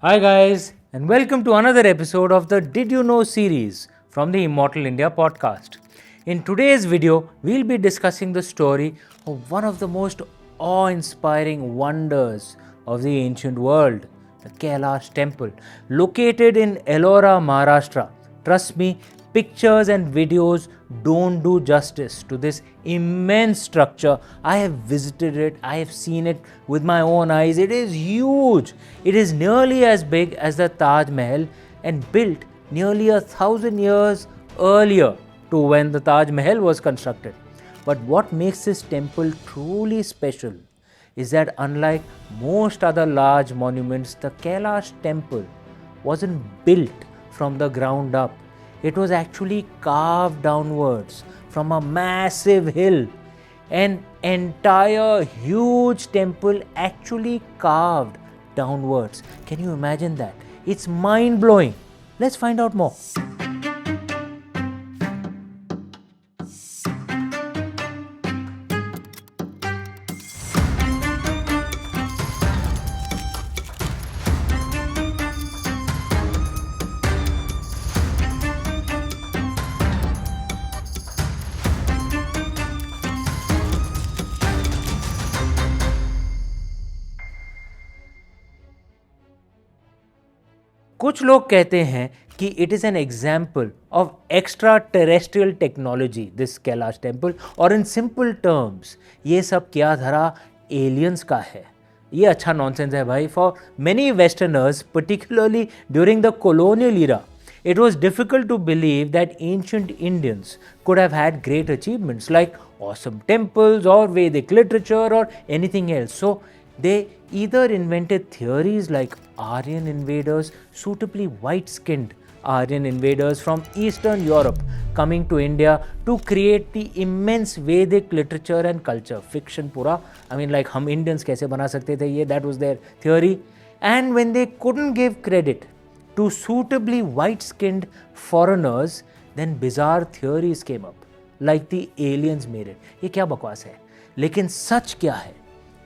Hi, guys, and welcome to another episode of the Did You Know series from the Immortal India podcast. In today's video, we'll be discussing the story of one of the most awe inspiring wonders of the ancient world, the Kailash Temple, located in Ellora, Maharashtra. Trust me, pictures and videos don't do justice to this immense structure. I have visited it, I have seen it with my own eyes. It is huge. It is nearly as big as the Taj Mahal and built nearly 1,000 years earlier to when the Taj Mahal was constructed. But what makes this temple truly special is that unlike most other large monuments, the Kailash temple wasn't built from the ground up. It was actually carved downwards from a massive hill. An entire huge temple actually carved downwards. Can you imagine that? It's mind blowing. Let's find out more. कुछ लोग कहते हैं कि it is an example of extra terrestrial technology this Kailash temple, और in simple terms ये सब क्या धरा एलियंस का है. ये अच्छा नॉनसेंस है भाई. For many westerners, particularly during the colonial era, it was difficult to believe that ancient Indians could have had great achievements like awesome temples or Vedic literature or anything else. So they either invented theories like Aryan invaders, suitably white-skinned Aryan invaders from Eastern Europe coming to India to create the immense Vedic literature and culture. Fiction pura. I mean, like हम Indians कैसे बना सकते थे ये, that was their theory. And when they couldn't give credit to suitably white-skinned foreigners, then bizarre theories came up, like the aliens made it. ये क्या बकवास है? लेकिन सच क्या है?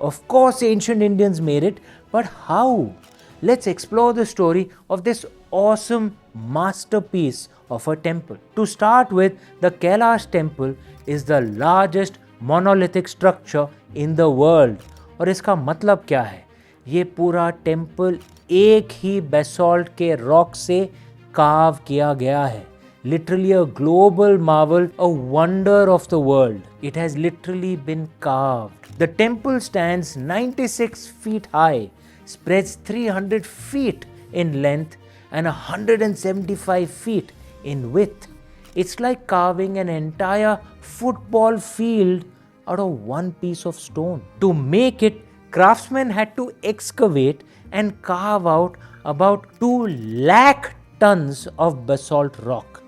Of course, ancient Indians made it, but how? Let's explore the story of this awesome masterpiece of a temple. To start with, the Kailash temple is the largest monolithic structure in the world. और इसका मतलब क्या है? ये पूरा temple एक ही basalt के rock से कार्व किया गया है. Literally a global marvel, a wonder of the world. It has literally been carved. The temple stands 96 feet high, spreads 300 feet in length and 175 feet in width. It's like carving an entire football field out of one piece of stone. To make it, craftsmen had to excavate and carve out about 2 lakh tons of basalt rock.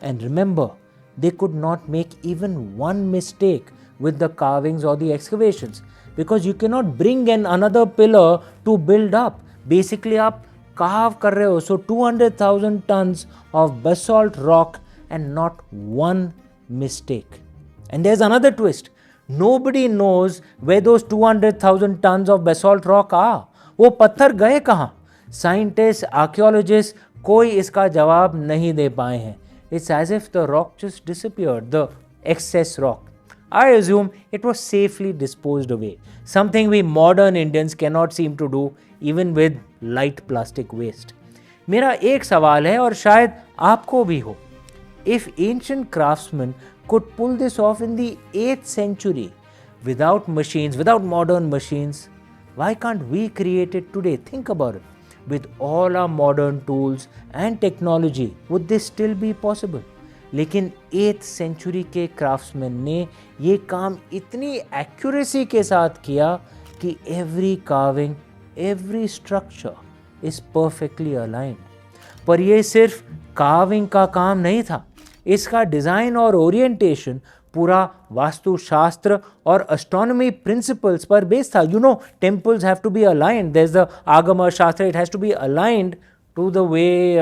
And remember, they could not make even one mistake with the carvings or the excavations, because you cannot bring in another pillar to build up. Basically, आप carve कर रहे हो, so 200,000 tons of basalt rock and not one mistake. And there's another twist. Nobody knows where those 200,000 tons of basalt rock are. वो पत्थर गए कहाँ? Scientists, archaeologists, कोई इसका जवाब नहीं दे पाए हैं. It's as if the rock just disappeared, the excess rock. I assume it was safely disposed away, something we modern Indians cannot seem to do even with light plastic waste. मेरा एक सवाल है, और शायद आपको भी हो. If ancient craftsmen could pull this off in the 8th century without machines, without modern machines, why can't we create it today? Think about it. With all our modern tools and technology, would this still be possible? लेकिन 8th century के craftsmen ने ये काम इतनी accuracy के साथ किया कि every carving, every structure is perfectly aligned. पर ये सिर्फ carving का काम नहीं था. इसका डिज़ाइन और ओरिएंटेशन पूरा वास्तुशास्त्र और एस्ट्रोनॉमी प्रिंसिपल्स पर बेस्ड था. You know, temples have to be aligned. There is the Agama Shastra, it has to be aligned to the way,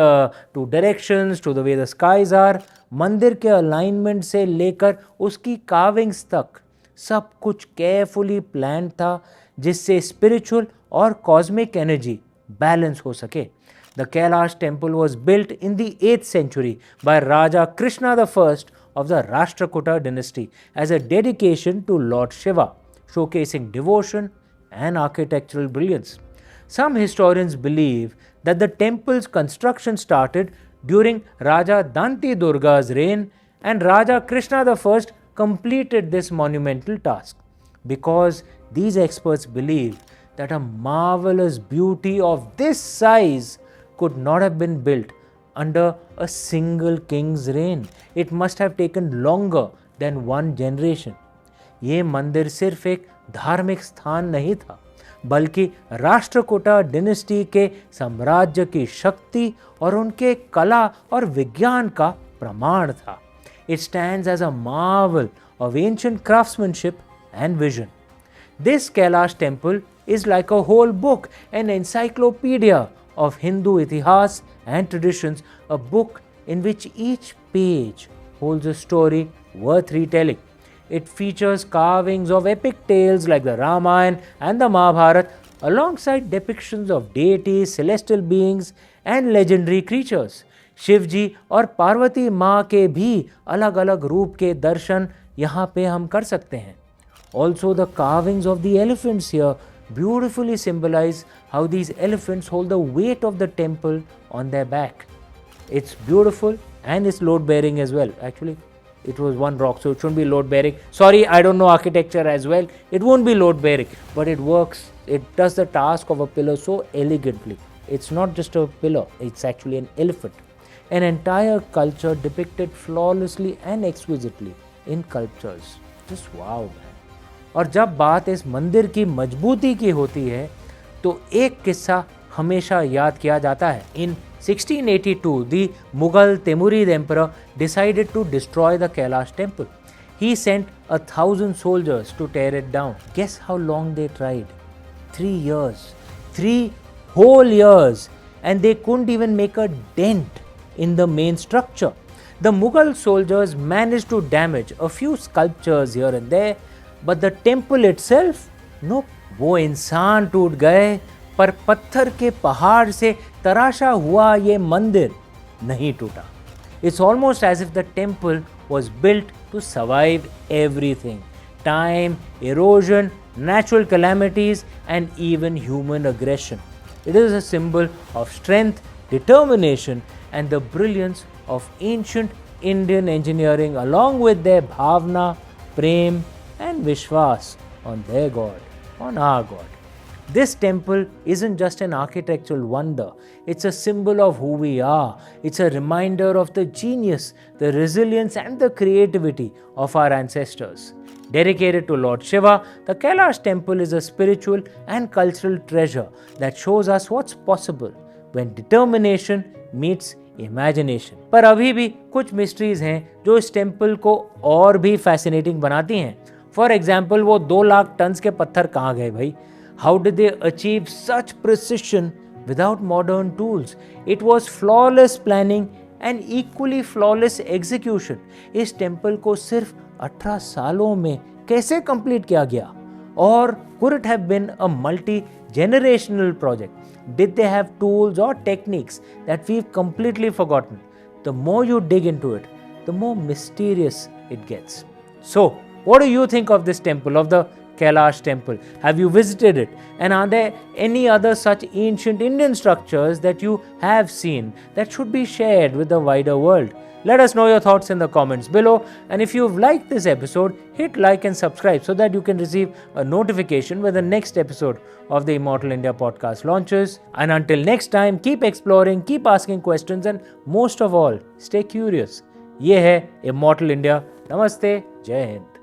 to directions, to the way the skies are. मंदिर के alignment से लेकर उसकी carvings तक सब कुछ केयरफुली प्लान था, जिससे स्पिरिचुअल और कॉस्मिक एनर्जी बैलेंस हो सके। The Kailash temple was built in the 8th century by Raja Krishna I of the Rashtrakuta dynasty as a dedication to Lord Shiva, showcasing devotion and architectural brilliance. Some historians believe that the temple's construction started during Raja Danti Durga's reign and Raja Krishna I completed this monumental task. Because these experts believe that a marvelous beauty of this size could not have been built under a single king's reign. It must have taken longer than one generation. ये मंदिर सिर्फ एक धार्मिक स्थान नहीं था, बल्कि Rashtrakuta dynasty के साम्राज्य की शक्ति और उनके कला और विज्ञान का प्रमाण था. It stands as a marvel of ancient craftsmanship and vision. This Kailash temple is like a whole book, an encyclopedia of Hindu itihas and traditions, a book in which each page holds a story worth retelling. It features carvings of epic tales like the Ramayana and the Mahabharata, alongside depictions of deities, celestial beings and legendary creatures. Shivji और पार्वती माँ के भी अलग अलग रूप के दर्शन यहाँ पे हम कर सकते हैं. Also, the carvings of the elephants here beautifully symbolize how these elephants hold the weight of the temple on their back. It's beautiful and it's load bearing as well. Actually, it was one rock, so it shouldn't be load bearing. Sorry, I don't know architecture as well. It won't be load bearing, but it works. It does the task of a pillar so elegantly. It's not just a pillar, it's actually an elephant. An entire culture depicted flawlessly and exquisitely in sculptures. Just wow, man. और जब बात इस मंदिर की मजबूती की होती है तो एक किस्सा हमेशा याद किया जाता है. In 1682, the Mughal Timurid emperor decided to destroy the Kailash temple. He sent 1,000 soldiers to tear it down. Guess how long they tried? 3 years. 3 whole years. And they couldn't even make a dent in the main structure. The Mughal soldiers managed to damage a few sculptures here and there, but the temple itself, nope. वो इंसान टूट गए पर पत्थर के पहाड़ से तराशा हुआ ये मंदिर नहीं टूटा. It's almost as if the temple was built to survive everything: time, erosion, natural calamities, and even human aggression. It is a symbol of strength, determination, and the brilliance of ancient Indian engineering, along with their bhavna, prem, and vishwas on their God, on our God. This temple isn't just an architectural wonder, it's a symbol of who we are. It's a reminder of the genius, the resilience, and the creativity of our ancestors. Dedicated to Lord Shiva, the Kailash temple is a spiritual and cultural treasure that shows us what's possible when determination meets imagination. पर अभी भी कुछ mysteries हैं जो इस temple को और भी फैसिनेटिंग बनाती हैं. फॉर एग्जाम्पल, वो 2 लाख टन्स के पत्थर कहाँ गए भाई? How did they achieve such precision without modern tools? It was flawless planning and equally flawless execution. इस टेम्पल को सिर्फ 18 सालों में कैसे कंप्लीट किया गया? और could it have been a multi-generational project? Did they have tools or techniques that we've completely forgotten? The more you dig into it, the more mysterious it gets. So, what do you think of this temple, of the Kailash temple? Have you visited it? And are there any other such ancient Indian structures that you have seen that should be shared with the wider world? Let us know your thoughts in the comments below, and if you've liked this episode, hit like and subscribe so that you can receive a notification when the next episode of the Immortal India podcast launches. And until next time, keep exploring, keep asking questions, and most of all, stay curious. ये है Immortal India. Namaste, Jai Hind.